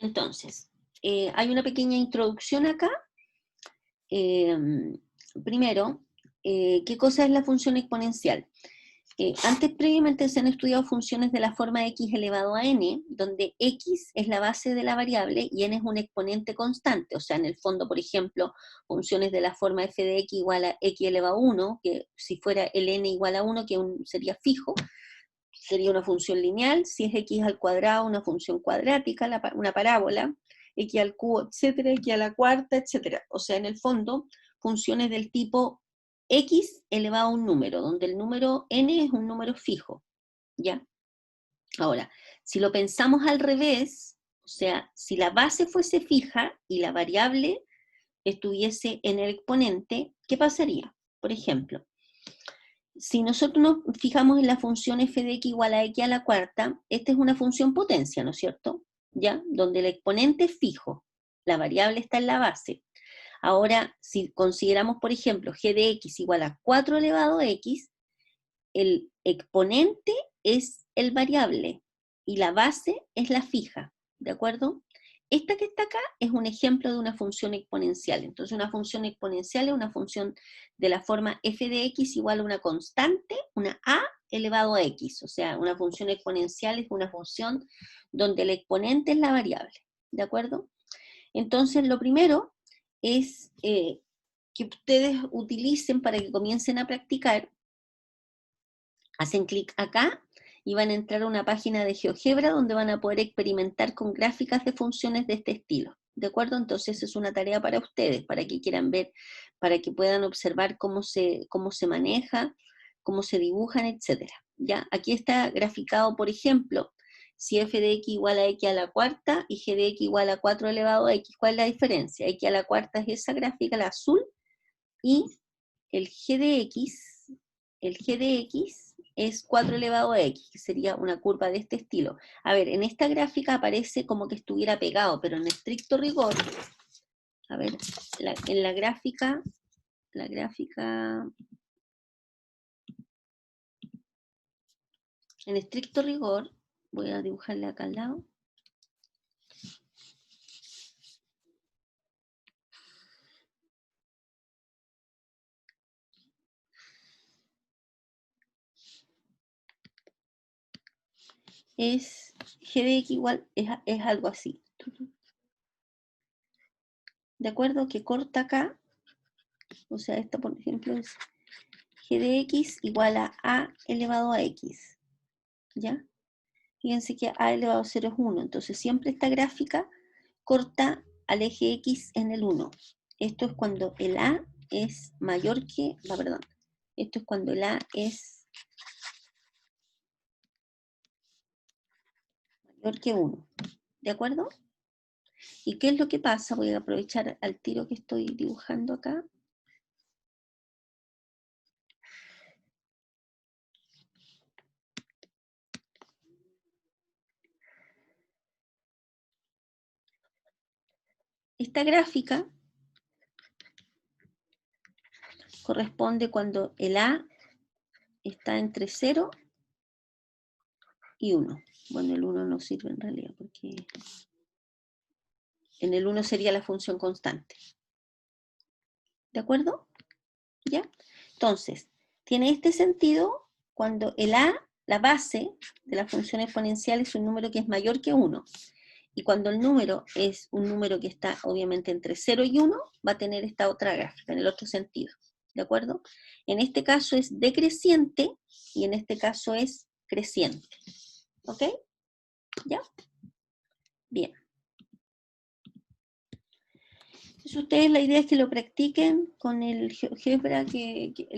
Entonces, hay una pequeña introducción acá. Primero, ¿qué cosa es la función exponencial? Antes previamente se han estudiado funciones de la forma x elevado a n, donde x es la base de la variable y n es un exponente constante. O sea, en el fondo, por ejemplo, funciones de la forma f de x igual a x elevado a 1, que si fuera el n igual a 1, que sería fijo, sería una función lineal. Si es x al cuadrado, una función cuadrática, una parábola, x al cubo, etcétera, x a la cuarta, etcétera. O sea, en el fondo, funciones del tipo x elevado a un número, donde el número n es un número fijo, ¿ya? Ahora, si lo pensamos al revés, o sea, si la base fuese fija y la variable estuviese en el exponente, ¿qué pasaría? Por ejemplo, si nosotros nos fijamos en la función f de x igual a x a la cuarta, esta es una función potencia, ¿no es cierto? ¿Ya? Donde el exponente es fijo, la variable está en la base. Ahora, si consideramos, por ejemplo, g de x igual a 4 elevado a x, el exponente es el variable y la base es la fija, ¿de acuerdo? Esta que está acá es un ejemplo de una función exponencial. Entonces, una función exponencial es una función de la forma f de x igual a una constante, una a elevado a x. O sea, una función exponencial es una función donde el exponente es la variable, ¿de acuerdo? Entonces, lo primero es que ustedes utilicen para que comiencen a practicar. Hacen clic acá y van a entrar a una página de GeoGebra donde van a poder experimentar con gráficas de funciones de este estilo. ¿De acuerdo? Entonces es una tarea para ustedes, para que quieran ver, para que puedan observar cómo se maneja, cómo se dibujan, etc. ¿Ya? Aquí está graficado, por ejemplo, si f de x igual a x a la cuarta y g de x igual a 4 elevado a x. ¿Cuál es la diferencia? X a la cuarta es esa gráfica, la azul, y el g de x es 4 elevado a x, que sería una curva de este estilo. A ver, en esta gráfica aparece como que estuviera pegado, pero en estricto rigor, a ver, en la gráfica, en estricto rigor, voy a dibujarle acá al lado. Es g de x igual, es algo así. ¿De acuerdo? Que corta acá, o sea, esta por ejemplo es g de x igual a elevado a x, ¿ya? Fíjense que a elevado a 0 es 1, entonces siempre esta gráfica corta al eje x en el 1. Esto es cuando el a es mayor que, perdón, esto es cuando el a es mayor que 1, ¿de acuerdo? ¿Y qué es lo que pasa? Voy a aprovechar al tiro que estoy dibujando acá. Esta gráfica corresponde cuando el a está entre 0 y 1. Bueno, el 1 no sirve en realidad porque en el 1 sería la función constante. ¿De acuerdo? ¿Ya? Entonces, tiene este sentido cuando el a, la base de la función exponencial, es un número que es mayor que 1. Y cuando el número es un número que está obviamente entre 0 y 1, va a tener esta otra gráfica, en el otro sentido. ¿De acuerdo? En este caso es decreciente y en este caso es creciente. ¿Ok? ¿Ya? Bien. Entonces ustedes la idea es que lo practiquen con el GeoGebra,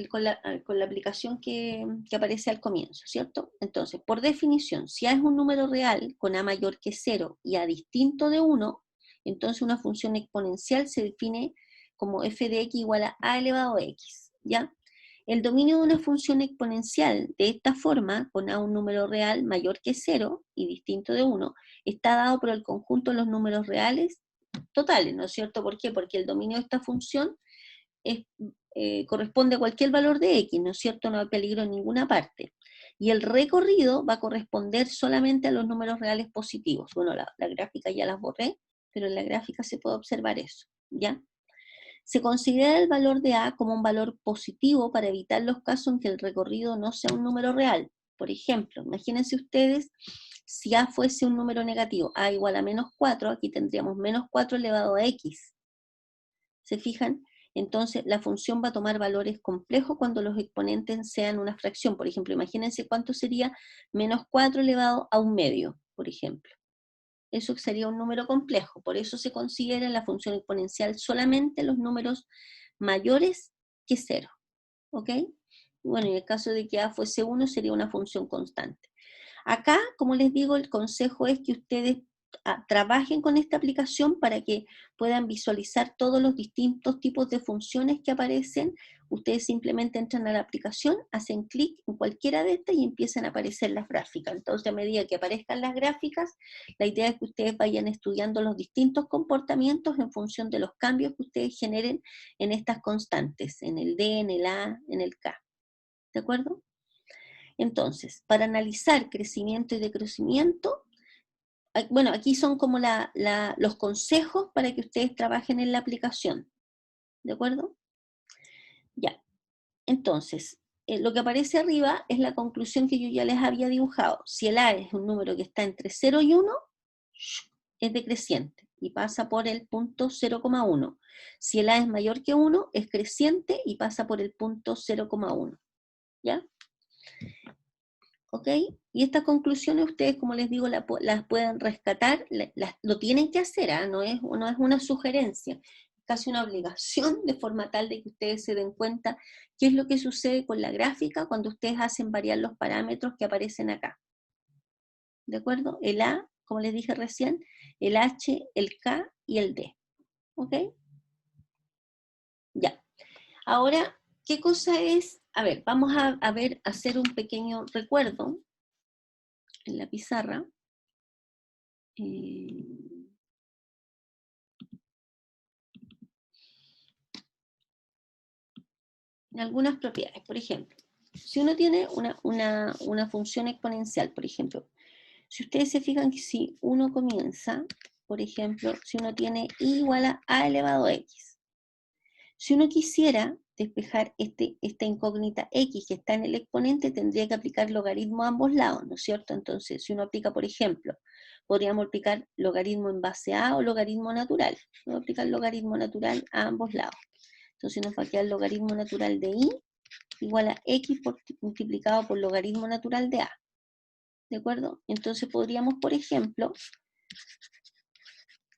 con la aplicación que aparece al comienzo, ¿cierto? Entonces, por definición, si A es un número real con A mayor que 0 y A distinto de 1, entonces una función exponencial se define como f de x igual a elevado a x, ¿ya? El dominio de una función exponencial de esta forma, con A un número real mayor que 0 y distinto de 1, está dado por el conjunto de los números reales totales, ¿no es cierto? ¿Por qué? Porque el dominio de esta función corresponde a cualquier valor de x, ¿no es cierto? No hay peligro en ninguna parte. Y el recorrido va a corresponder solamente a los números reales positivos. Bueno, la gráfica ya las borré, pero en la gráfica se puede observar eso, ¿ya? Se considera el valor de A como un valor positivo para evitar los casos en que el recorrido no sea un número real. Por ejemplo, imagínense ustedes si A fuese un número negativo, A igual a menos 4, aquí tendríamos menos 4 elevado a X. ¿Se fijan? Entonces la función va a tomar valores complejos cuando los exponentes sean una fracción. Por ejemplo, imagínense cuánto sería menos 4 elevado a un medio, por ejemplo. Eso sería un número complejo, por eso se considera en la función exponencial solamente los números mayores que 0, ¿ok? Bueno, en el caso de que A fuese 1 sería una función constante. Acá, como les digo, el consejo es que ustedes trabajen con esta aplicación para que puedan visualizar todos los distintos tipos de funciones que aparecen. Ustedes simplemente entran a la aplicación, hacen clic en cualquiera de estas y empiezan a aparecer las gráficas. Entonces, a medida que aparezcan las gráficas, la idea es que ustedes vayan estudiando los distintos comportamientos en función de los cambios que ustedes generen en estas constantes, en el D, en el A, en el K. ¿De acuerdo? Entonces, para analizar crecimiento y decrecimiento, bueno, aquí son como los consejos para que ustedes trabajen en la aplicación. ¿De acuerdo? Ya. Entonces, lo que aparece arriba es la conclusión que yo ya les había dibujado. Si el A es un número que está entre 0 y 1, es decreciente y pasa por el punto 0,1. Si el A es mayor que 1, es creciente y pasa por el punto 0,1. ¿Ya? ¿Ok? Y estas conclusiones ustedes, como les digo, las pueden rescatar, lo tienen que hacer, ¿eh? No es una sugerencia, es casi una obligación, de forma tal de que ustedes se den cuenta qué es lo que sucede con la gráfica cuando ustedes hacen variar los parámetros que aparecen acá. ¿De acuerdo? El A, como les dije recién, el H, el K y el D. ¿Ok? Ya. Ahora, ¿qué cosa es? A ver, vamos a hacer un pequeño recuerdo en la pizarra. Algunas propiedades. Por ejemplo, si uno tiene una función exponencial, por ejemplo, si ustedes se fijan que si uno comienza, por ejemplo, si uno tiene i igual a elevado a x, si uno quisiera despejar esta incógnita x que está en el exponente, tendría que aplicar logaritmo a ambos lados, ¿no es cierto? Entonces, si uno aplica, por ejemplo, podríamos aplicar logaritmo en base a o logaritmo natural. Vamos a aplicar logaritmo natural a ambos lados. Entonces nos va a quedar logaritmo natural de i igual a x multiplicado por logaritmo natural de a. ¿De acuerdo? Entonces podríamos, por ejemplo,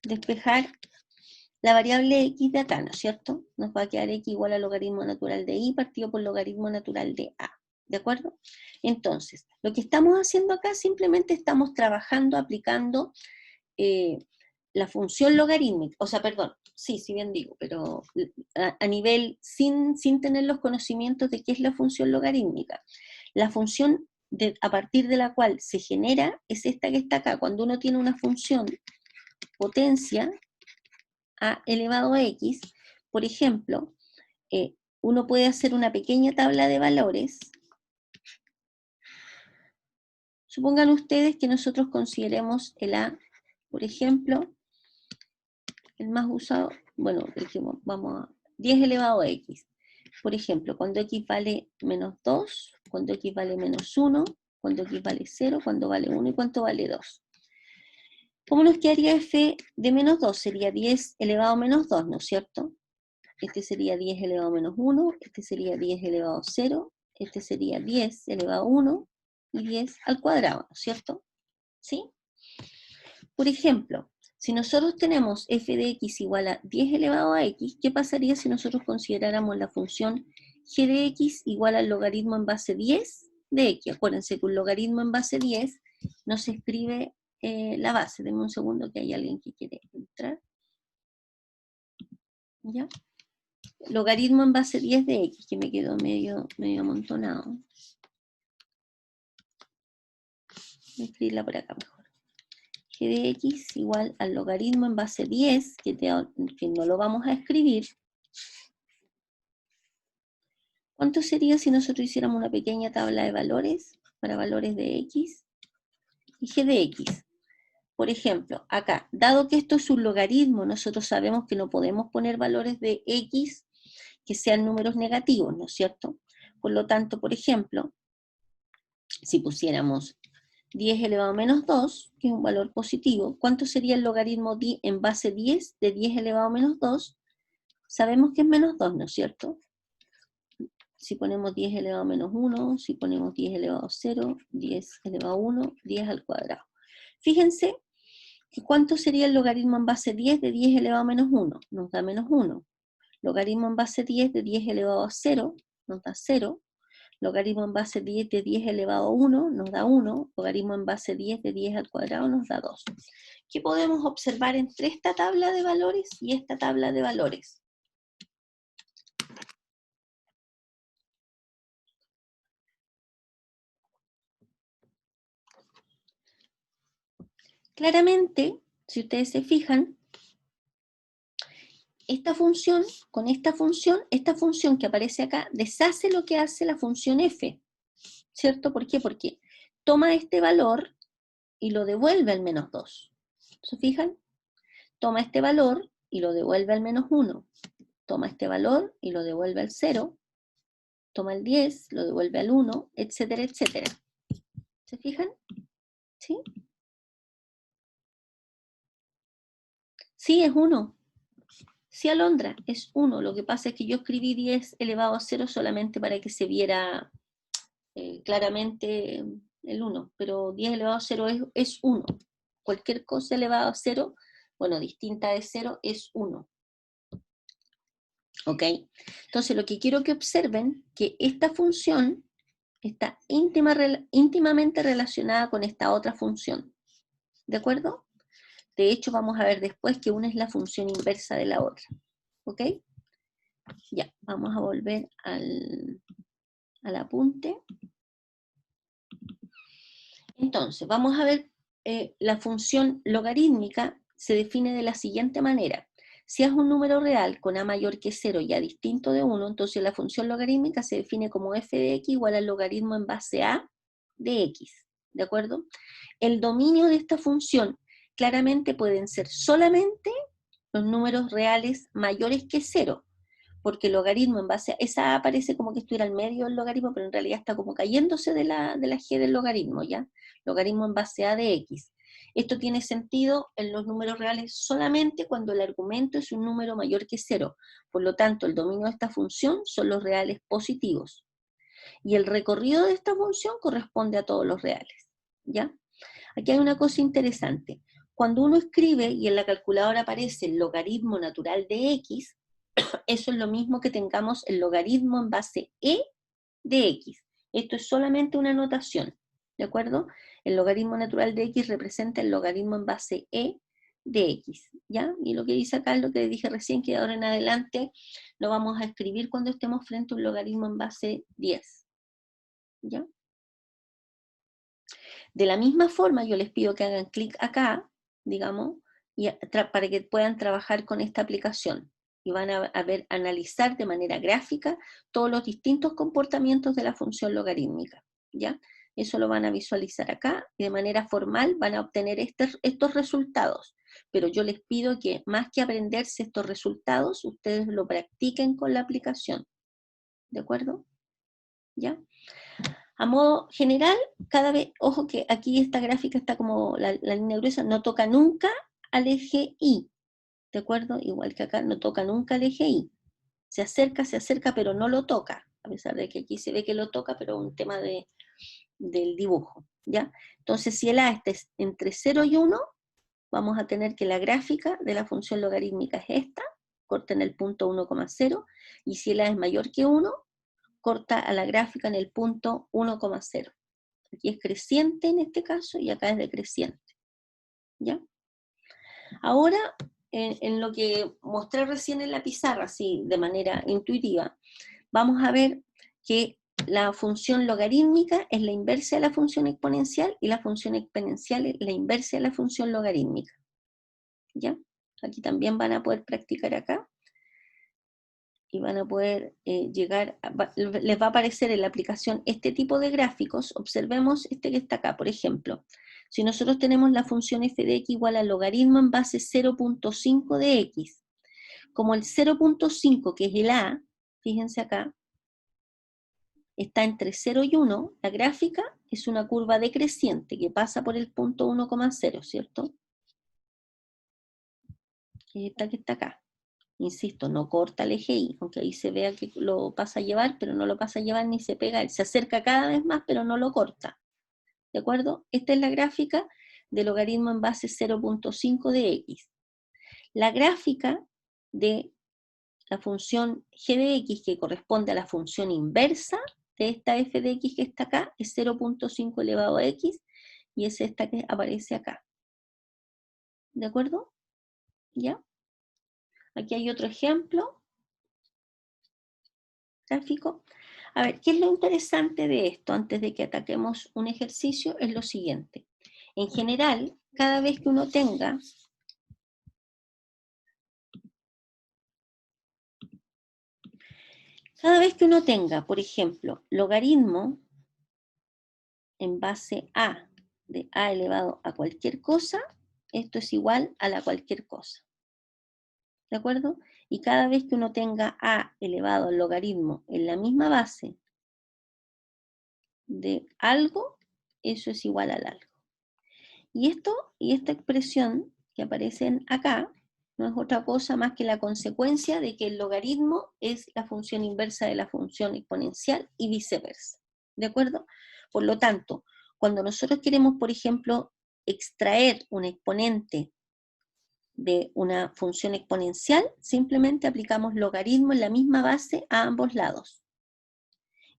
despejar la variable x de acá, ¿no es cierto? Nos va a quedar x igual a logaritmo natural de i partido por logaritmo natural de a. ¿De acuerdo? Entonces, lo que estamos haciendo acá simplemente estamos trabajando, aplicando la función logarítmica, o sea, perdón, sí bien digo, pero a nivel sin tener los conocimientos de qué es la función logarítmica. La función a partir de la cual se genera es esta que está acá. Cuando uno tiene una función potencia a elevado a x, por ejemplo, uno puede hacer una pequeña tabla de valores. Supongan ustedes que nosotros consideremos el a, por ejemplo, el más usado, bueno, dijimos, vamos a 10 elevado a x. Por ejemplo, cuando x vale menos 2, cuando x vale menos 1, cuando x vale 0, cuando vale 1 y cuánto vale 2. ¿Cómo nos quedaría f de menos 2? Sería 10 elevado a menos 2, ¿no es cierto? Este sería 10 elevado a menos 1, este sería 10 elevado a 0, este sería 10 elevado a 1 y 10 al cuadrado, ¿no es cierto? ¿Sí? Por ejemplo, si nosotros tenemos f de x igual a 10 elevado a x, ¿qué pasaría si nosotros consideráramos la función g de x igual al logaritmo en base 10 de x? Acuérdense que un logaritmo en base 10 no se escribe la base. Denme un segundo que hay alguien que quiere entrar. ¿Ya? Logaritmo en base 10 de x, que me quedó medio amontonado. Voy a escribirla por acá mejor. G de x igual al logaritmo en base 10, que no lo vamos a escribir. ¿Cuánto sería si nosotros hiciéramos una pequeña tabla de valores? para valores de x y g de x. Por ejemplo, acá, dado que esto es un logaritmo, nosotros sabemos que no podemos poner valores de x que sean números negativos, ¿no es cierto? Por lo tanto, por ejemplo, si pusiéramos 10 elevado a menos 2, que es un valor positivo, ¿cuánto sería el logaritmo en base 10 de 10 elevado a menos 2? Sabemos que es menos 2, ¿no es cierto? Si ponemos 10 elevado a menos 1, si ponemos 10 elevado a 0, 10 elevado a 1, 10 al cuadrado. Fíjense que ¿cuánto sería el logaritmo en base 10 de 10 elevado a menos 1? Nos da menos 1. Logaritmo en base 10 de 10 elevado a 0 nos da 0. Logaritmo en base 10 de 10 elevado a 1 nos da 1. Logaritmo en base 10 de 10 al cuadrado nos da 2. ¿Qué podemos observar entre esta tabla de valores y esta tabla de valores? Claramente, si ustedes se fijan, esta función, con esta función que aparece acá, deshace lo que hace la función f, ¿cierto? ¿Por qué? Porque toma este valor y lo devuelve al menos 2. ¿Se fijan? Toma este valor y lo devuelve al menos 1. Toma este valor y lo devuelve al 0. Toma el 10, lo devuelve al 1, etcétera, etcétera. ¿Se fijan? ¿Sí? Sí, es 1. Sí, Alondra, es 1. Lo que pasa es que yo escribí 10 elevado a 0 solamente para que se viera claramente el 1, pero 10 elevado a 0 es 1. Cualquier cosa elevado a 0, bueno, distinta de 0, es 1. ¿Ok? Entonces, lo que quiero que observen, que esta función está íntimamente relacionada con esta otra función. ¿De acuerdo? De hecho, vamos a ver después que una es la función inversa de la otra. ¿Ok? Ya, vamos a volver al apunte. Entonces, vamos a ver, la función logarítmica se define de la siguiente manera. Si es un número real con a mayor que 0 y a distinto de 1, entonces la función logarítmica se define como f de x igual al logaritmo en base a de x. ¿De acuerdo? El dominio de esta función claramente pueden ser solamente los números reales mayores que 0, porque el logaritmo en base a esa A aparece como que estuviera al medio del logaritmo, pero en realidad está como cayéndose de la G del logaritmo, ¿ya? Logaritmo en base a de x. Esto tiene sentido en los números reales solamente cuando el argumento es un número mayor que 0. Por lo tanto, el dominio de esta función son los reales positivos. Y el recorrido de esta función corresponde a todos los reales, ¿ya? Aquí hay una cosa interesante. Cuando uno escribe y en la calculadora aparece el logaritmo natural de x, eso es lo mismo que tengamos el logaritmo en base e de x. Esto es solamente una notación, ¿de acuerdo? El logaritmo natural de x representa el logaritmo en base e de x, ¿ya? Y lo que dice acá es lo que dije recién, que de ahora en adelante lo vamos a escribir cuando estemos frente a un logaritmo en base 10, ¿ya? De la misma forma, yo les pido que hagan clic acá, digamos, y para que puedan trabajar con esta aplicación. Y van a ver, analizar de manera gráfica todos los distintos comportamientos de la función logarítmica, ¿ya? Eso lo van a visualizar acá, y de manera formal van a obtener estos resultados. Pero yo les pido que, más que aprenderse estos resultados, ustedes lo practiquen con la aplicación, ¿de acuerdo? ¿Ya? A modo general, cada vez, ojo que aquí esta gráfica está como la línea gruesa, no toca nunca al eje Y, ¿de acuerdo? Igual que acá, no toca nunca al eje Y. Se acerca, pero no lo toca, a pesar de que aquí se ve que lo toca, pero es un tema del dibujo, ¿ya? Entonces, si el A está entre 0 y 1, vamos a tener que la gráfica de la función logarítmica es esta, corta en el punto 1,0, y si el A es mayor que 1, corta a la gráfica en el punto 1,0. Aquí es creciente en este caso y acá es decreciente, ¿ya? Ahora, en lo que mostré recién en la pizarra, así de manera intuitiva, vamos a ver que la función logarítmica es la inversa de la función exponencial y la función exponencial es la inversa de la función logarítmica, ¿ya? Aquí también van a poder practicar acá. y van a poder llegar, les va a aparecer en la aplicación este tipo de gráficos. Observemos este que está acá, por ejemplo. Si nosotros tenemos la función f de x igual al logaritmo en base 0.5 de x, como el 0.5, que es el a, fíjense acá, está entre 0 y 1, la gráfica es una curva decreciente que pasa por el punto 1,0, ¿cierto? Esta que está acá. Insisto, no corta el eje Y, aunque ahí se vea que lo pasa a llevar, pero no lo pasa a llevar ni se pega, él se acerca cada vez más, pero no lo corta. ¿De acuerdo? Esta es la gráfica del logaritmo en base 0.5 de x. La gráfica de la función g de x, que corresponde a la función inversa de esta f de x que está acá, es 0.5 elevado a x, y es esta que aparece acá. ¿De acuerdo? ¿Ya? Aquí hay otro ejemplo gráfico. A ver, ¿qué es lo interesante de esto antes de que ataquemos un ejercicio? Es lo siguiente. En general, cada vez que uno tenga por ejemplo, logaritmo en base a de a elevado a cualquier cosa, esto es igual a la cualquier cosa. ¿De acuerdo? Y cada vez que uno tenga a elevado al logaritmo en la misma base de algo, eso es igual al algo. Y esta expresión que aparece acá no es otra cosa más que la consecuencia de que el logaritmo es la función inversa de la función exponencial y viceversa. ¿De acuerdo? Por lo tanto, cuando nosotros queremos, por ejemplo, extraer un exponente de una función exponencial, simplemente aplicamos logaritmo en la misma base a ambos lados.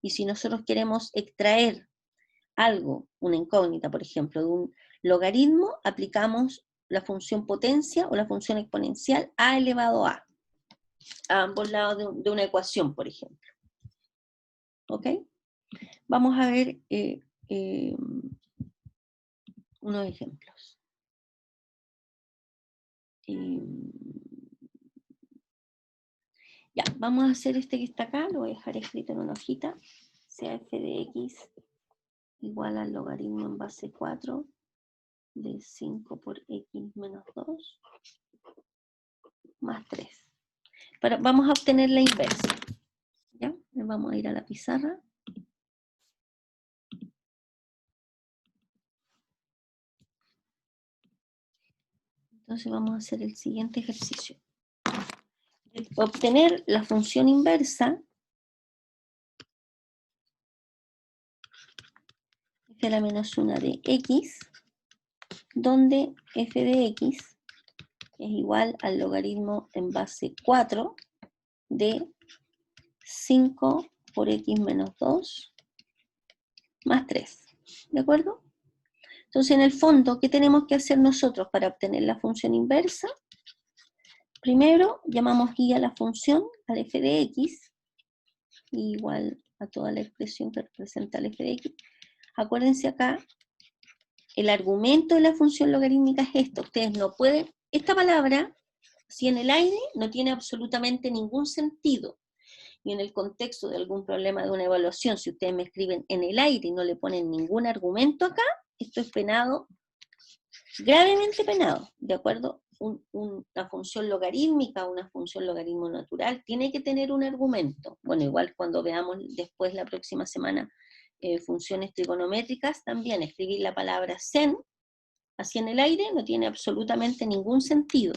Y si nosotros queremos extraer algo, una incógnita, por ejemplo, de un logaritmo, aplicamos la función potencia o la función exponencial a elevado a ambos lados de una ecuación, por ejemplo. ¿Ok? Vamos a ver unos ejemplos. Ya, vamos a hacer este que está acá, lo voy a dejar escrito en una hojita, sea f de x igual al logaritmo en base 4 de 5 por x menos 2 más 3. Pero vamos a obtener la inversa. ¿Ya? Vamos a ir a la pizarra. Entonces vamos a hacer el siguiente ejercicio. Obtener la función inversa f a la menos 1 de x, donde f de x es igual al logaritmo en base 4 de 5 por x menos 2 más 3. ¿De acuerdo? Entonces, en el fondo, ¿qué tenemos que hacer nosotros para obtener la función inversa? Primero, llamamos y a la función, al f de x, igual a toda la expresión que representa el f de x. Acuérdense acá, el argumento de la función logarítmica es esto. Ustedes no pueden, esta palabra, si en el aire, no tiene absolutamente ningún sentido. Y en el contexto de algún problema de una evaluación, si ustedes me escriben en el aire y no le ponen ningún argumento acá, esto es penado, gravemente penado, ¿de acuerdo? Una función logarítmica, una función logaritmo natural, tiene que tener un argumento. Bueno, igual cuando veamos después la próxima semana funciones trigonométricas, también escribir la palabra sen, así en el aire, no tiene absolutamente ningún sentido.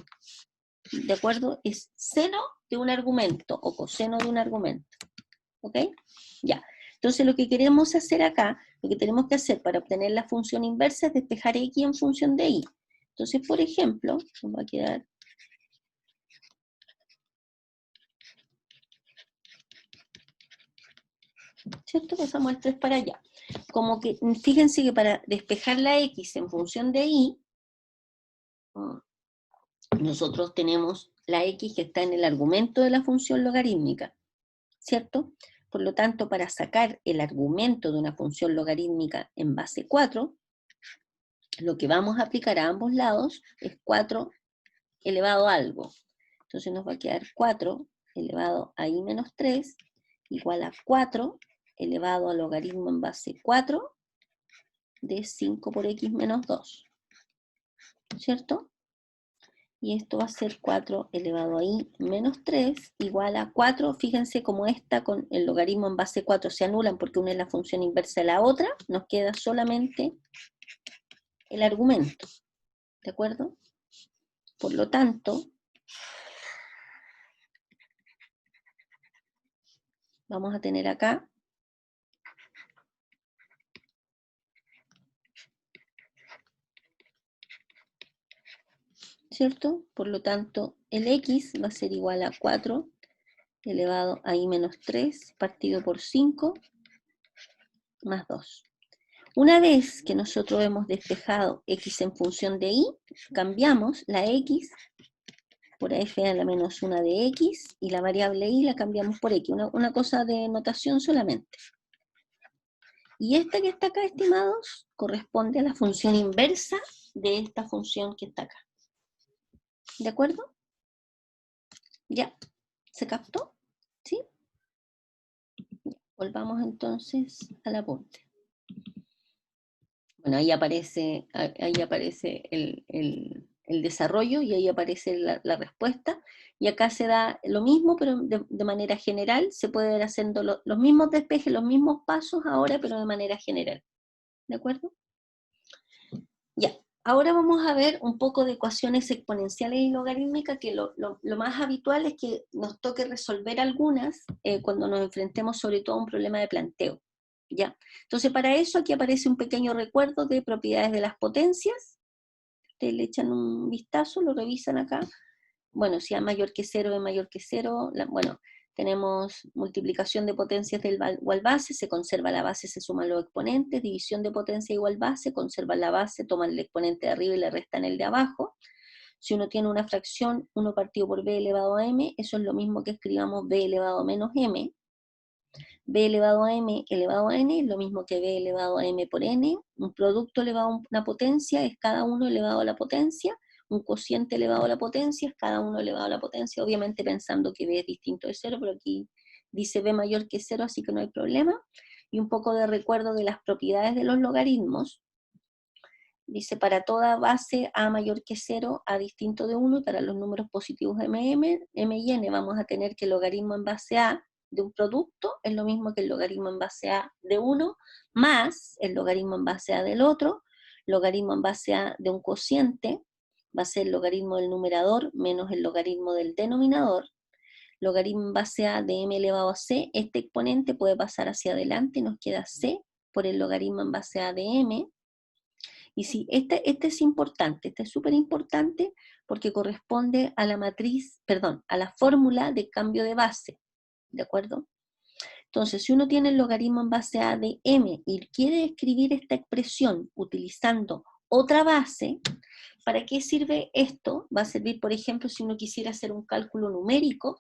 ¿De acuerdo? Es seno de un argumento o coseno de un argumento. ¿Ok? Ya. Entonces lo que queremos hacer acá, lo que tenemos que hacer para obtener la función inversa es despejar x en función de y. Entonces, por ejemplo, nos va a quedar ¿cierto? Pasamos el 3 para allá. Como que, fíjense que para despejar la x en función de y, nosotros tenemos la x que está en el argumento de la función logarítmica, ¿cierto? Por lo tanto, para sacar el argumento de una función logarítmica en base 4, lo que vamos a aplicar a ambos lados es 4 elevado a algo. Entonces nos va a quedar 4 elevado a i menos 3 igual a 4 elevado al logaritmo en base 4 de 5 por x menos 2, ¿cierto? Y esto va a ser 4 elevado a i menos 3 igual a 4, fíjense cómo esta con el logaritmo en base 4 se anulan porque una es la función inversa de la otra, nos queda solamente el argumento, ¿de acuerdo? Por lo tanto, vamos a tener acá ¿cierto? Por lo tanto, el x va a ser igual a 4 elevado a i menos 3 partido por 5 más 2. Una vez que nosotros hemos despejado x en función de y, cambiamos la x por f a la menos 1 de x y la variable y la cambiamos por x. Una cosa de notación solamente. Y esta que está acá, estimados, corresponde a la función inversa de esta función que está acá. ¿De acuerdo? ¿Ya? ¿Se captó? ¿Sí? Volvamos entonces al apunte. Bueno, ahí aparece el desarrollo y ahí aparece la respuesta. Y acá se da lo mismo, pero de manera general. Se puede ir haciendo los mismos despejes, los mismos pasos ahora, pero de manera general. ¿De acuerdo? Ya. Ahora vamos a ver un poco de ecuaciones exponenciales y logarítmicas, que lo más habitual es que nos toque resolver algunas cuando nos enfrentemos sobre todo a un problema de planteo. ¿Ya? Entonces, para eso aquí aparece un pequeño recuerdo de propiedades de las potencias. Ustedes le echan un vistazo, lo revisan acá. Bueno, si A mayor que 0, B mayor que 0, bueno, tenemos multiplicación de potencias del igual base, se conserva la base, se suman los exponentes, división de potencia igual base, conservan la base, toman el exponente de arriba y le restan el de abajo. Si uno tiene una fracción, 1 partido por b elevado a m, eso es lo mismo que escribamos b elevado a menos m. b elevado a m elevado a n es lo mismo que b elevado a m por n. Un producto elevado a una potencia es cada uno elevado a la potencia. Un cociente elevado a la potencia es cada uno elevado a la potencia, obviamente pensando que b es distinto de 0, pero aquí dice b mayor que 0, así que no hay problema. Y un poco de recuerdo de las propiedades de los logaritmos. Dice, para toda base a mayor que 0, a distinto de 1, y para los números positivos m y n vamos a tener que el logaritmo en base a de un producto es lo mismo que el logaritmo en base a de uno, más el logaritmo en base a del otro. Logaritmo en base a de un cociente va a ser el logaritmo del numerador menos el logaritmo del denominador. Logaritmo en base a de m elevado a c, este exponente puede pasar hacia adelante y nos queda c por el logaritmo en base a de m. Y sí, este es importante, este es súper importante porque corresponde a la matriz, perdón, a la fórmula de cambio de base, ¿de acuerdo? Entonces, si uno tiene el logaritmo en base a de m y quiere escribir esta expresión utilizando otra base, ¿para qué sirve esto? Va a servir, por ejemplo, si uno quisiera hacer un cálculo numérico,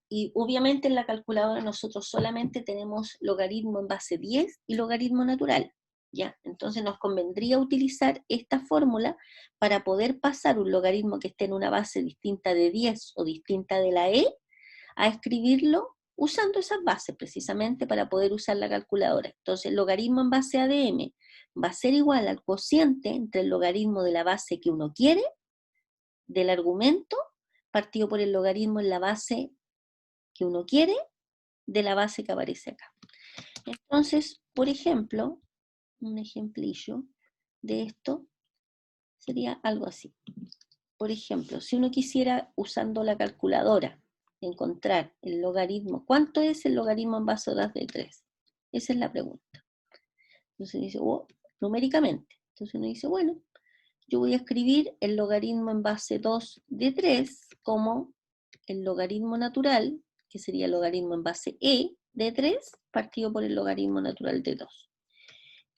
y obviamente en la calculadora nosotros solamente tenemos logaritmo en base 10 y logaritmo natural. ¿Ya? Entonces nos convendría utilizar esta fórmula para poder pasar un logaritmo que esté en una base distinta de 10 o distinta de la e, a escribirlo usando esas bases precisamente para poder usar la calculadora. Entonces el logaritmo en base a de m va a ser igual al cociente entre el logaritmo de la base que uno quiere, del argumento, partido por el logaritmo en la base que uno quiere, de la base que aparece acá. Entonces, por ejemplo, un ejemplillo de esto sería algo así. Por ejemplo, si uno quisiera, usando la calculadora, encontrar el logaritmo, ¿cuánto es el logaritmo en base a 2 de 3? Esa es la pregunta. Entonces dice, oh, numéricamente. Entonces uno dice, bueno, yo voy a escribir el logaritmo en base 2 de 3 como el logaritmo natural, que sería el logaritmo en base e de 3, partido por el logaritmo natural de 2.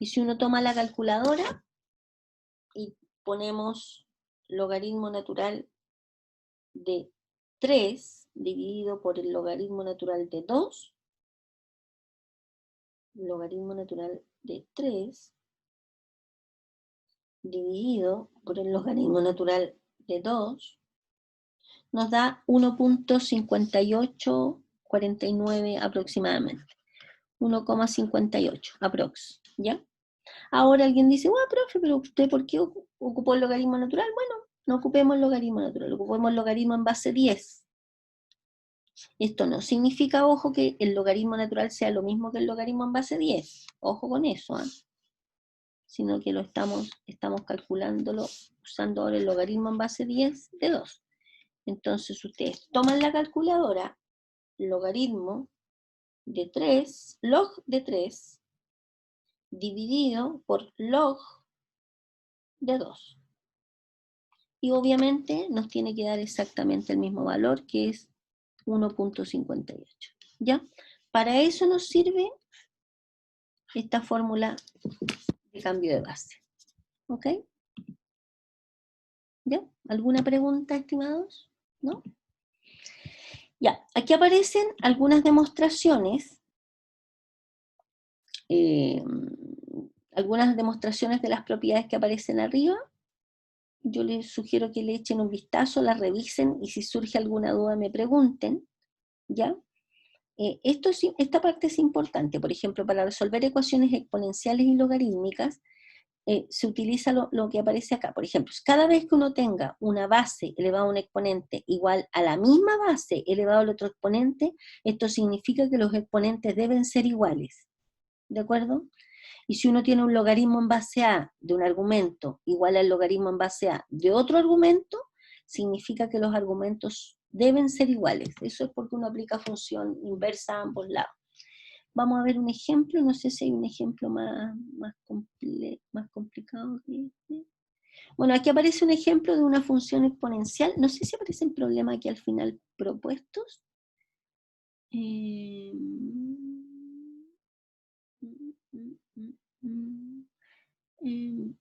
Y si uno toma la calculadora y ponemos logaritmo natural de 3 dividido por el logaritmo natural de 2, logaritmo natural de 3 dividido por el logaritmo natural de 2, nos da 1.5849 aproximadamente. 1,58 aprox, ¿ya? Ahora alguien dice, profe, pero ¿usted por qué ocupó el logaritmo natural? Bueno, no ocupemos el logaritmo natural, ocupemos el logaritmo en base 10. Esto no significa, ojo, que el logaritmo natural sea lo mismo que el logaritmo en base 10. Ojo con eso, ¿eh? Sino que lo estamos calculándolo usando ahora el logaritmo en base 10 de 2. Entonces ustedes toman la calculadora, logaritmo de 3, log de 3, dividido por log de 2. Y obviamente nos tiene que dar exactamente el mismo valor, que es 1.58. ¿Ya? Para eso nos sirve esta fórmula de cambio de base. ¿Ok? ¿Ya? ¿Alguna pregunta, estimados? ¿No? Ya, aquí aparecen algunas demostraciones, de las propiedades que aparecen arriba. Yo les sugiero que le echen un vistazo, las revisen y si surge alguna duda me pregunten, ¿ya? Esta parte es importante, por ejemplo, para resolver ecuaciones exponenciales y logarítmicas, se utiliza lo que aparece acá. Por ejemplo, cada vez que uno tenga una base elevada a un exponente igual a la misma base elevada al otro exponente, esto significa que los exponentes deben ser iguales, ¿de acuerdo? Y si uno tiene un logaritmo en base a de un argumento igual al logaritmo en base a de otro argumento, significa que los argumentos deben ser iguales. Eso es porque uno aplica función inversa a ambos lados. Vamos a ver un ejemplo, no sé si hay un ejemplo más complicado que este. Bueno, aquí aparece un ejemplo de una función exponencial. No sé si aparecen problemas aquí al final propuestos.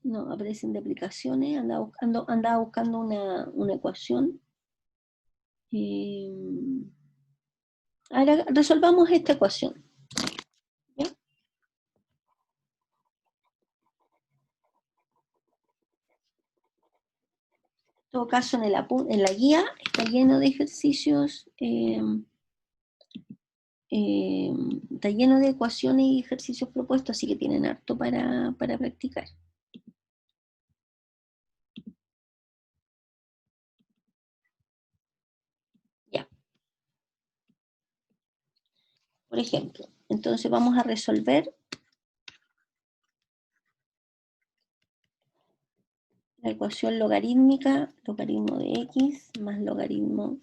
No, aparecen de aplicaciones. Andaba buscando una ecuación. Ahora resolvamos esta ecuación. ¿Ya? En todo caso, en la guía está lleno de ejercicios, está lleno de ecuaciones y ejercicios propuestos, así que tienen harto para practicar. Ya. Por ejemplo, entonces vamos a resolver la ecuación logarítmica, logaritmo de x más logaritmo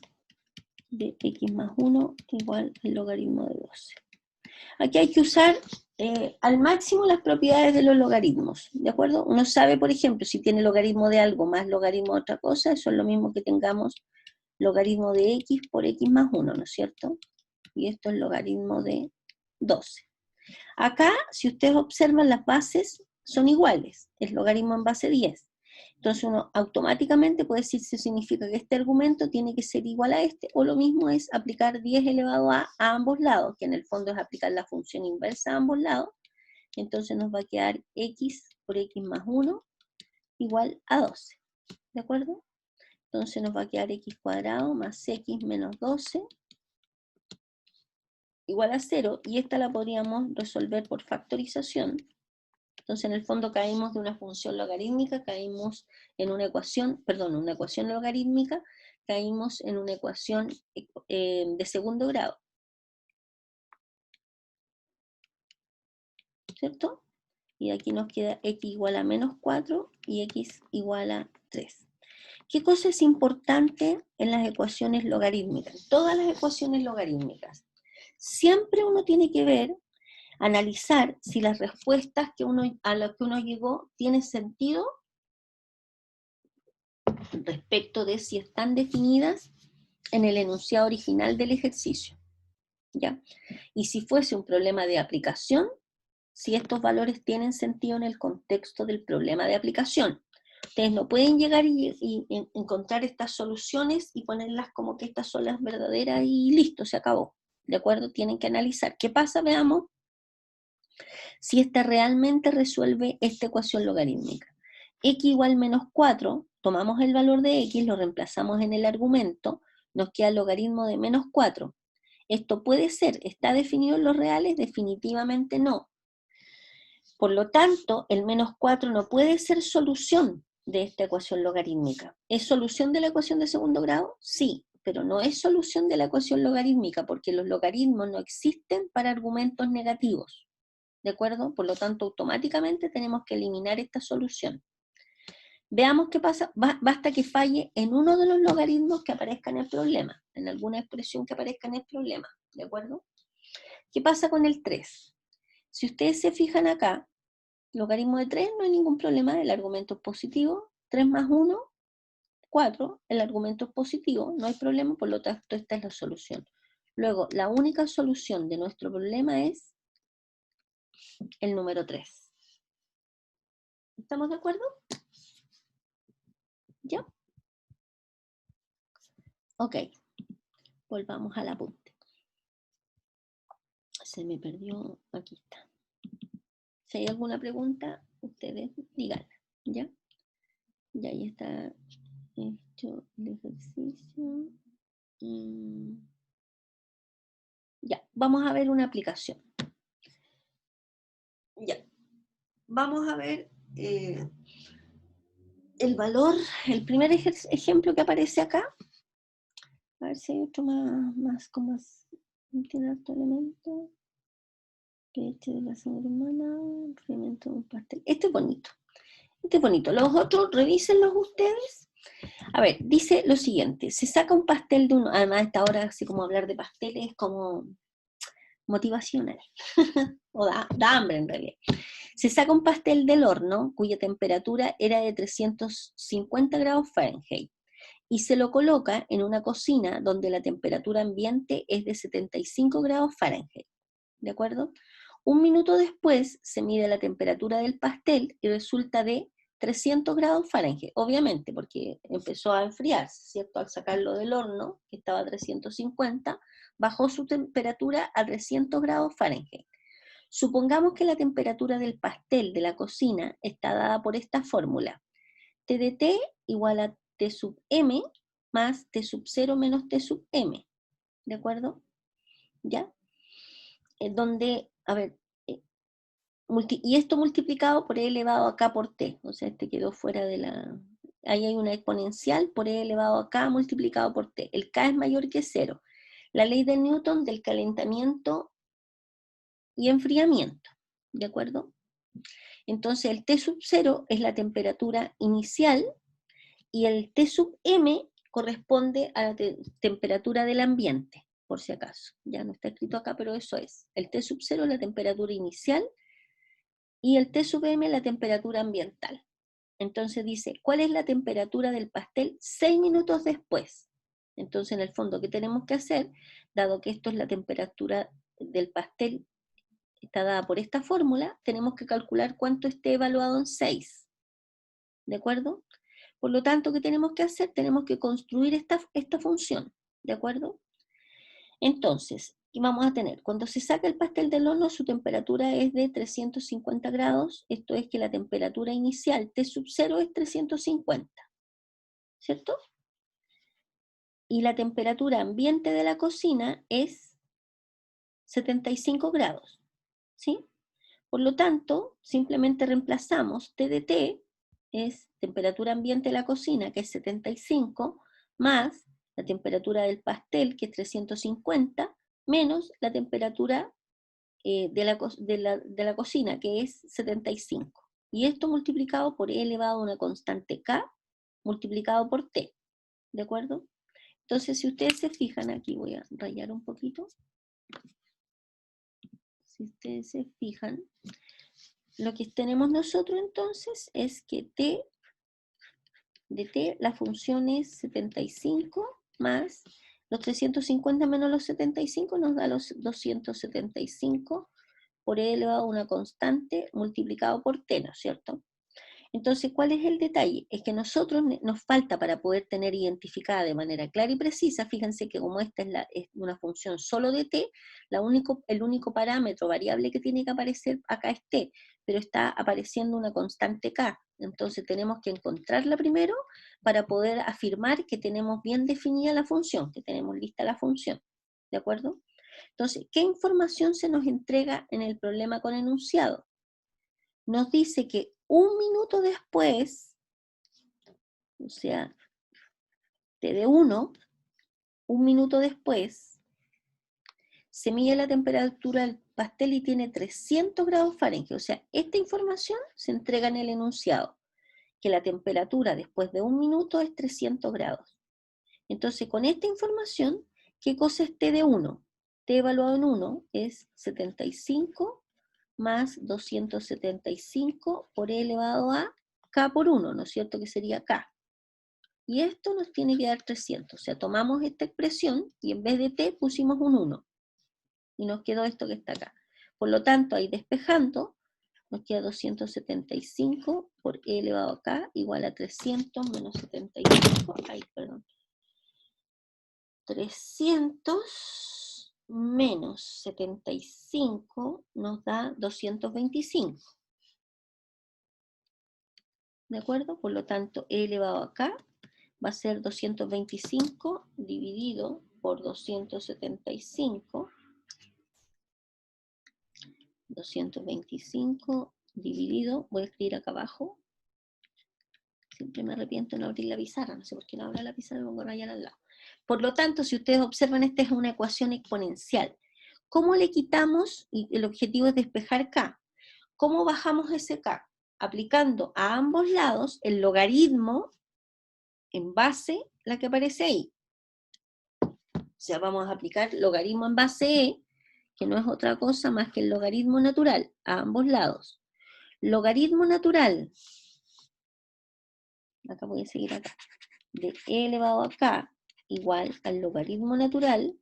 de x más 1 igual al logaritmo de 12. Aquí hay que usar al máximo las propiedades de los logaritmos, ¿de acuerdo? Uno sabe, por ejemplo, si tiene logaritmo de algo más logaritmo de otra cosa, eso es lo mismo que tengamos logaritmo de x por x más 1, ¿no es cierto? Y esto es logaritmo de 12. Acá, si ustedes observan, las bases son iguales, es logaritmo en base 10. Entonces uno automáticamente puede decir si significa que este argumento tiene que ser igual a este, o lo mismo es aplicar 10 elevado a ambos lados, que en el fondo es aplicar la función inversa a ambos lados. Entonces nos va a quedar x por x más 1 igual a 12. ¿De acuerdo? Entonces nos va a quedar x cuadrado más x menos 12 igual a 0, y esta la podríamos resolver por factorización. Entonces, en el fondo caímos de una función logarítmica, caímos en una ecuación logarítmica, caímos en una ecuación de segundo grado. ¿Cierto? Y aquí nos queda x igual a menos 4 y x igual a 3. ¿Qué cosa es importante en las ecuaciones logarítmicas? Todas las ecuaciones logarítmicas. Siempre uno tiene que ver, analizar si las respuestas a las que uno llegó tienen sentido respecto de si están definidas en el enunciado original del ejercicio, ¿ya? Y si fuese un problema de aplicación, si estos valores tienen sentido en el contexto del problema de aplicación. Ustedes no pueden llegar y encontrar estas soluciones y ponerlas como que estas son las verdaderas y listo, se acabó. ¿De acuerdo? Tienen que analizar. ¿Qué pasa? Veamos si esta realmente resuelve esta ecuación logarítmica. X igual menos 4, tomamos el valor de X, lo reemplazamos en el argumento, Nos queda el logaritmo de menos 4. ¿Esto puede ser? ¿Está definido en los reales? Definitivamente no. Por lo tanto, el menos 4 no puede ser solución de esta ecuación logarítmica. ¿Es solución de la ecuación de segundo grado? Sí, pero no es solución de la ecuación logarítmica, porque los logaritmos no existen para argumentos negativos. ¿De acuerdo? Por lo tanto, automáticamente tenemos que eliminar esta solución. Veamos qué pasa, basta que falle en uno de los logaritmos que aparezca en el problema, en alguna expresión que aparezca en el problema, ¿de acuerdo? ¿Qué pasa con el 3? Si ustedes se fijan acá, logaritmo de 3 no hay ningún problema, el argumento es positivo, 3 más 1, 4, el argumento es positivo, no hay problema, por lo tanto esta es la solución. Luego, la única solución de nuestro problema es el número 3. ¿Estamos de acuerdo? ¿Ya? Ok, volvamos al apunte. Se me perdió, aquí está. Si hay alguna pregunta, ustedes díganla, ¿ya? Ya ahí está hecho el ejercicio. Ya, vamos a ver una aplicación. Ya, vamos a ver el valor, el primer ejemplo que aparece acá. A ver si hay otro más con más, tiene alto elemento. Leche de la sangre humana, fermento de un pastel. Este es bonito. Este es bonito. Los otros, revísenlos ustedes. A ver, dice lo siguiente. Se saca un pastel de uno. Además, esta hora, así como hablar de pasteles, como motivacional. O da hambre en realidad. Se saca un pastel del horno, cuya temperatura era de 350 grados Fahrenheit. Y se lo coloca en una cocina donde la temperatura ambiente es de 75 grados Fahrenheit. ¿De acuerdo? Un minuto después se mide la temperatura del pastel y resulta de 300 grados Fahrenheit, obviamente, porque empezó a enfriarse, ¿cierto? Al sacarlo del horno, que estaba a 350, bajó su temperatura a 300 grados Fahrenheit. Supongamos que la temperatura del pastel de la cocina está dada por esta fórmula. T de T igual a T sub M más T sub 0 menos T sub M. ¿De acuerdo? ¿Ya? Donde, a ver, y esto multiplicado por E elevado a K por T, o sea, este quedó fuera de la... Ahí hay una exponencial por E elevado a K multiplicado por T. El K es mayor que 0. La ley de Newton del calentamiento y enfriamiento, ¿de acuerdo? Entonces el T sub 0 es la temperatura inicial y el T sub M corresponde a la temperatura del ambiente, por si acaso. Ya no está escrito acá, pero eso es. El T sub 0 es la temperatura inicial y el T sub M la temperatura ambiental. Entonces dice, ¿cuál es la temperatura del pastel 6 minutos después? Entonces en el fondo, ¿qué tenemos que hacer? Dado que esto es la temperatura del pastel, está dada por esta fórmula, tenemos que calcular cuánto esté evaluado en 6. ¿De acuerdo? Por lo tanto, ¿qué tenemos que hacer? Tenemos que construir esta función. ¿De acuerdo? Entonces, ¿qué vamos a tener? Cuando se saca el pastel del horno, su temperatura es de 350 grados, esto es que la temperatura inicial T sub 0 es 350, ¿cierto? Y la temperatura ambiente de la cocina es 75 grados, ¿sí? Por lo tanto, simplemente reemplazamos T de T, es temperatura ambiente de la cocina, que es 75, más la temperatura del pastel, que es 350, menos la temperatura de la cocina, que es 75. Y esto multiplicado por E elevado a una constante K, multiplicado por T. ¿De acuerdo? Entonces, si ustedes se fijan, aquí voy a rayar un poquito. Si ustedes se fijan, lo que tenemos nosotros entonces es que T de T, la función es 75 más los 350 menos los 75 nos da los 275 por E elevado a una constante multiplicado por T, ¿no es cierto? Entonces, ¿cuál es el detalle? Es que nosotros nos falta para poder tener identificada de manera clara y precisa, fíjense que como esta es una función solo de t, el único parámetro variable que tiene que aparecer acá es t, pero está apareciendo una constante k. Entonces tenemos que encontrarla primero para poder afirmar que tenemos bien definida la función, que tenemos lista la función. ¿De acuerdo? Entonces, ¿qué información se nos entrega en el problema con enunciado? Nos dice que un minuto después, o sea, t de 1, un minuto después, se mide la temperatura del pastel y tiene 300 grados Fahrenheit. O sea, esta información se entrega en el enunciado, que la temperatura después de un minuto es 300 grados. Entonces, con esta información, ¿qué cosa es t de 1? T evaluado en 1 es 75 más 275 por e elevado a k por 1, ¿no es cierto? Que sería k. Y esto nos tiene que dar 300. O sea, tomamos esta expresión y en vez de t pusimos un 1. Y nos quedó esto que está acá. Por lo tanto, ahí despejando, nos queda 275 por e elevado a k igual a 300 menos 75. Ay, perdón. 300 menos 75 nos da 225. ¿De acuerdo? Por lo tanto, e elevado a k va a ser 225 dividido por 275. 225 dividido, voy a escribir acá abajo. Siempre me arrepiento de no abrir la pizarra, no sé por qué no abro la pizarra, me pongo a rayar al lado. Por lo tanto, si ustedes observan, esta es una ecuación exponencial. ¿Cómo le quitamos? Y el objetivo es despejar k. ¿Cómo bajamos ese k? Aplicando a ambos lados el logaritmo en base, la que aparece ahí. O sea, vamos a aplicar logaritmo en base e, que no es otra cosa más que el logaritmo natural, a ambos lados. Logaritmo natural, acá voy a seguir acá, de e elevado a k igual al logaritmo natural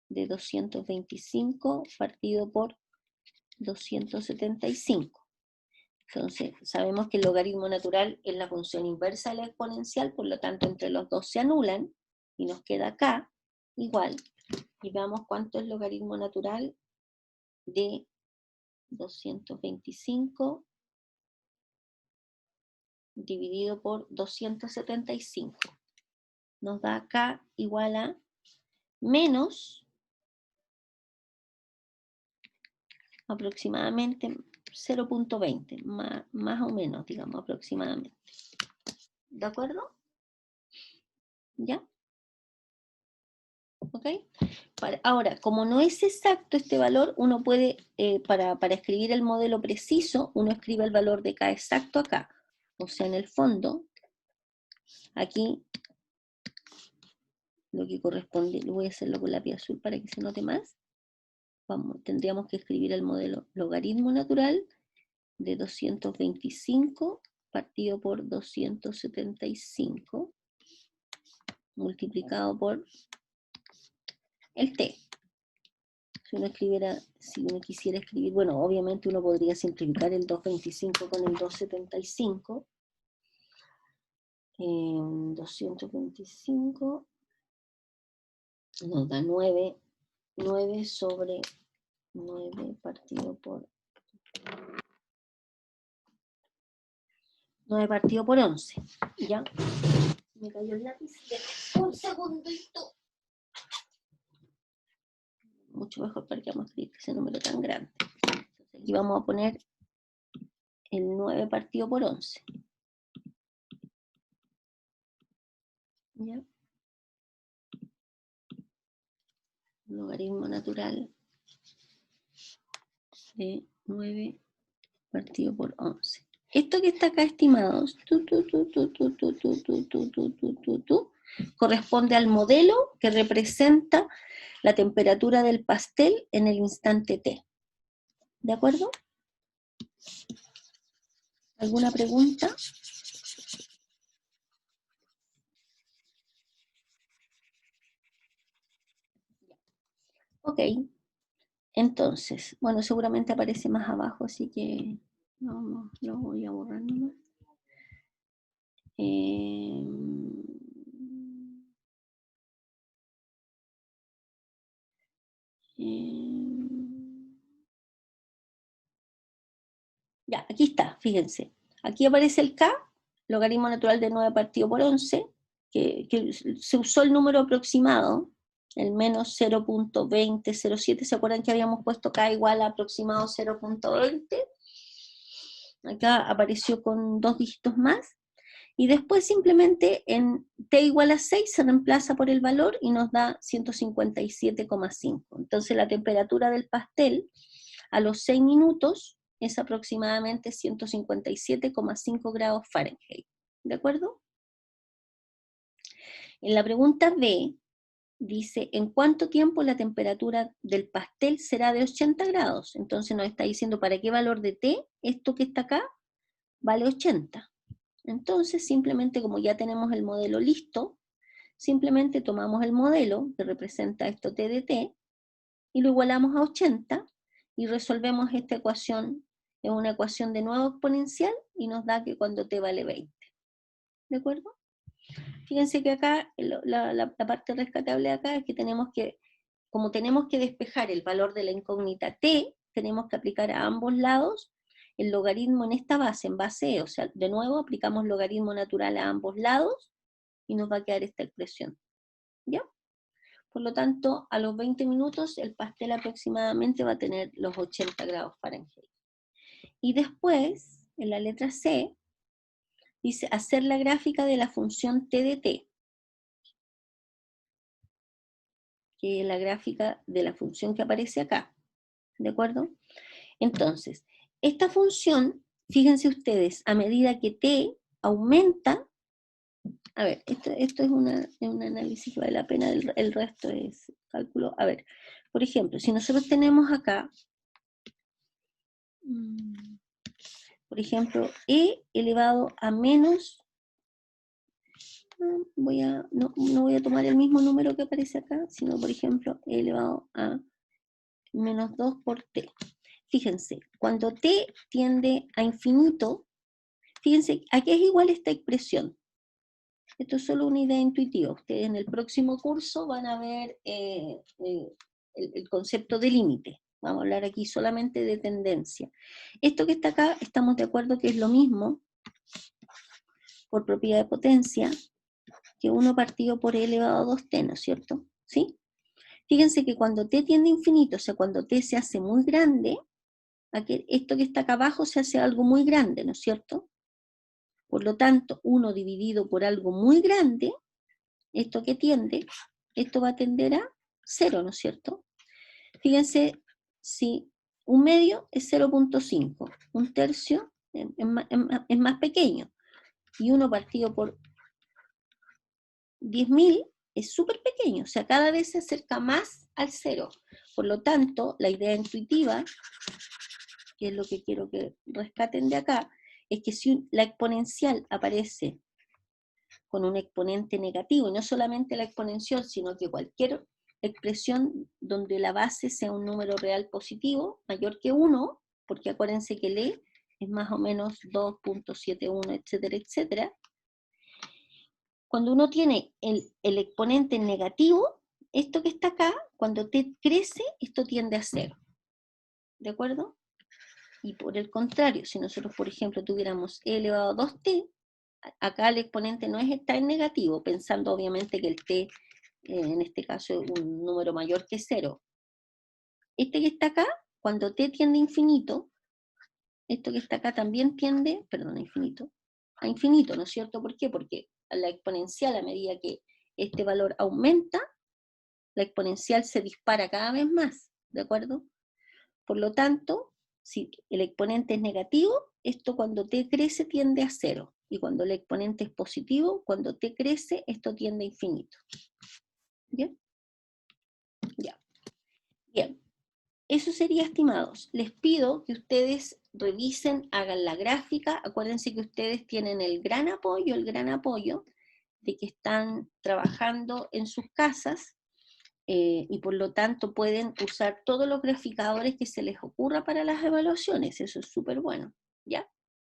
de 225 partido por 275. Entonces, sabemos que el logaritmo natural es la función inversa de la exponencial, por lo tanto, entre los dos se anulan, y nos queda k igual, y veamos cuánto es el logaritmo natural de 225 dividido por 275. Nos da k igual a menos aproximadamente 0.20, más o menos, digamos, aproximadamente. ¿De acuerdo? ¿Ya? ¿Ok? Ahora, como no es exacto este valor, uno puede, para escribir el modelo preciso, uno escribe el valor de k exacto acá. O sea, en el fondo, aquí, lo que corresponde, lo voy a hacerlo con lápiz azul para que se note más. Tendríamos que escribir el modelo logaritmo natural de 225 partido por 275 multiplicado por el t. Si uno quisiera escribir, bueno, obviamente uno podría simplificar el 225 con el 275. 225 nos da 9 sobre 9 partido por 11. ¿Ya? Me cayó el lápiz. Un segundito. Mucho mejor para que vamos a escribir ese número tan grande. Entonces aquí vamos a poner el 9 partido por 11. ¿Ya? Logaritmo natural de 9 partido por 11. Esto que está acá, estimados, corresponde al modelo que representa la temperatura del pastel en el instante t. ¿De acuerdo? ¿Alguna pregunta? Ok. Entonces, bueno, seguramente aparece más abajo, así que no lo voy a borrar nomás. Eh, ya, aquí está, fíjense. Aquí aparece el K, logaritmo natural de 9 partido por 11, que se usó el número aproximado, el menos 0.2007, ¿se acuerdan que habíamos puesto K igual a aproximado 0.20? Acá apareció con 2 dígitos más, y después simplemente en t igual a 6 se reemplaza por el valor y nos da 157,5. Entonces la temperatura del pastel a los 6 minutos es aproximadamente 157,5 grados Fahrenheit. ¿De acuerdo? En la pregunta B dice, ¿en cuánto tiempo la temperatura del pastel será de 80 grados? Entonces nos está diciendo, ¿para qué valor de T? Esto que está acá vale 80. Entonces, simplemente como ya tenemos el modelo listo, simplemente tomamos el modelo que representa esto T de T y lo igualamos a 80 y resolvemos esta ecuación en una ecuación de nuevo exponencial y nos da que cuando T vale 20. ¿De acuerdo? Fíjense que acá, la parte rescatable de acá es que como tenemos que despejar el valor de la incógnita T, tenemos que aplicar a ambos lados el logaritmo en esta base, en base E, o sea, de nuevo aplicamos logaritmo natural a ambos lados y nos va a quedar esta expresión. ¿Ya? Por lo tanto, a los 20 minutos el pastel aproximadamente va a tener los 80 grados Fahrenheit. Y después, en la letra C, dice hacer la gráfica de la función T de T, que es la gráfica de la función que aparece acá. ¿De acuerdo? Entonces, esta función, fíjense ustedes, a medida que T aumenta, a ver, esto es un análisis que vale la pena, el resto es cálculo. A ver, por ejemplo, si nosotros tenemos acá, por ejemplo, E elevado a menos, no voy a tomar el mismo número que aparece acá, sino por ejemplo, E elevado a menos 2 por T. Fíjense, cuando T tiende a infinito, fíjense, aquí es igual esta expresión. Esto es solo una idea intuitiva. Ustedes en el próximo curso van a ver el concepto de límite. Vamos a hablar aquí solamente de tendencia. Esto que está acá, estamos de acuerdo que es lo mismo, por propiedad de potencia, que 1 partido por E elevado a 2t, ¿no es cierto? ¿Sí? Fíjense que cuando t tiende a infinito, o sea, cuando t se hace muy grande, esto que está acá abajo se hace algo muy grande, ¿no es cierto? Por lo tanto, 1 dividido por algo muy grande, esto que tiende, esto va a tender a 0, ¿no es cierto? Fíjense, si un medio es 0.5, un tercio es más pequeño, y 1 partido por 10.000 es súper pequeño, o sea, cada vez se acerca más al 0. Por lo tanto, la idea intuitiva, que es lo que quiero que rescaten de acá, es que si la exponencial aparece con un exponente negativo, y no solamente la exponencial, sino que cualquier expresión donde la base sea un número real positivo, mayor que 1, porque acuérdense que el E es más o menos 2.71, etcétera, etcétera. Cuando uno tiene el exponente negativo, esto que está acá, cuando t crece, esto tiende a 0. ¿De acuerdo? Y por el contrario, si nosotros, por ejemplo, tuviéramos e elevado a 2t, acá el exponente no está en negativo, pensando obviamente que el t, en este caso, es un número mayor que 0. Este que está acá, cuando t tiende a infinito, esto que está acá también tiende, perdón, a infinito, ¿no es cierto? ¿Por qué? Porque la exponencial, a medida que este valor aumenta, la exponencial se dispara cada vez más, ¿de acuerdo? Por lo tanto, si el exponente es negativo, esto cuando t crece tiende a 0. Y cuando el exponente es positivo, cuando t crece, esto tiende a infinito. ¿Bien? Ya. Bien. Eso sería, estimados. Les pido que ustedes revisen, hagan la gráfica. Acuérdense que ustedes tienen el gran apoyo de que están trabajando en sus casas y por lo tanto pueden usar todos los graficadores que se les ocurra para las evaluaciones. Eso es súper bueno. ¿Ya?